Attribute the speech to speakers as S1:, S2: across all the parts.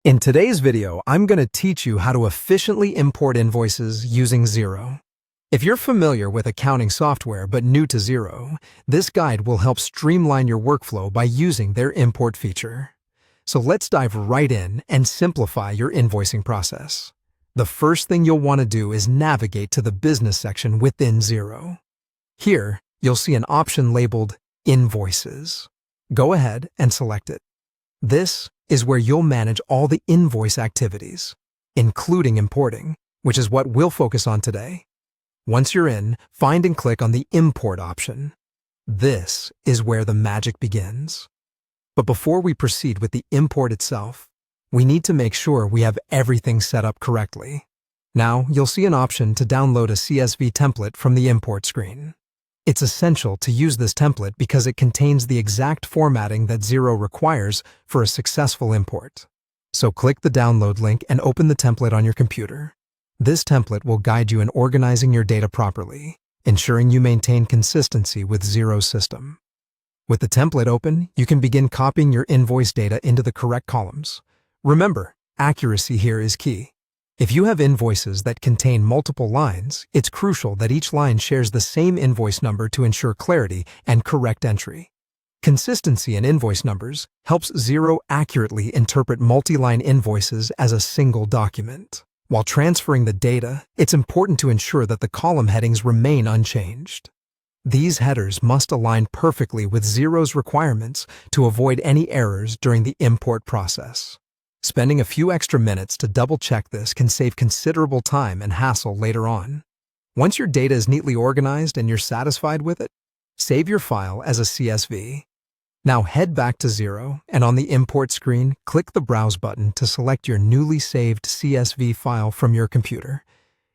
S1: In today's video, I'm going to teach you how to efficiently import invoices using Xero. If you're familiar with accounting software but new to Xero, this guide will help streamline your workflow by using their import feature. So let's dive right in and simplify your invoicing process. The first thing you'll want to do is navigate to the business section within Xero. Here, you'll see an option labeled Invoices. Go ahead and select it. This is where you'll manage all the invoice activities, including importing, which is what we'll focus on today. Once you're in, find and click on the Import option. This is where the magic begins. But before we proceed with the import itself, we need to make sure we have everything set up correctly. Now, you'll see an option to download a CSV template from the import screen. It's essential to use this template because it contains the exact formatting that Xero requires for a successful import. So click the download link and open the template on your computer. This template will guide you in organizing your data properly, ensuring you maintain consistency with Xero's system. With the template open, you can begin copying your invoice data into the correct columns. Remember, accuracy here is key. If you have invoices that contain multiple lines, it's crucial that each line shares the same invoice number to ensure clarity and correct entry. Consistency in invoice numbers helps Xero accurately interpret multi-line invoices as a single document. While transferring the data, it's important to ensure that the column headings remain unchanged. These headers must align perfectly with Xero's requirements to avoid any errors during the import process. Spending a few extra minutes to double-check this can save considerable time and hassle later on. Once your data is neatly organized and you're satisfied with it, save your file as a CSV. Now head back to Xero, and on the import screen, click the Browse button to select your newly saved CSV file from your computer.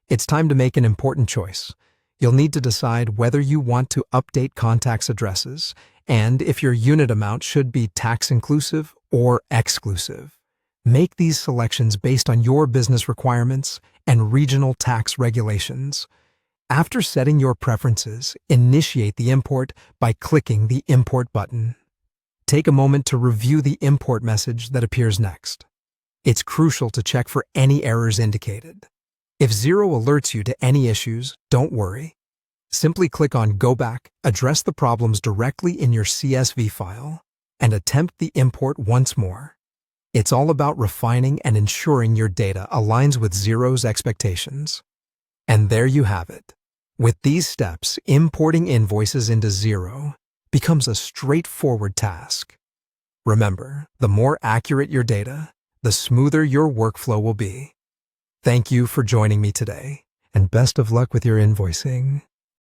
S1: It's time to make an important choice. You'll need to decide whether you want to update contacts' addresses and if your unit amount should be tax-inclusive or exclusive. Make these selections based on your business requirements and regional tax regulations. After setting your preferences, initiate the import by clicking the Import button. Take a moment to review the import message that appears next. It's crucial to check for any errors indicated. If Xero alerts you to any issues, don't worry. Simply click on Go Back, address the problems directly in your CSV file, and attempt the import once more. It's all about refining and ensuring your data aligns with Xero's expectations. And there you have it. With these steps, importing invoices into Xero becomes a straightforward task. Remember, the more accurate your data, the smoother your workflow will be. Thank you for joining me today, and best of luck with your invoicing.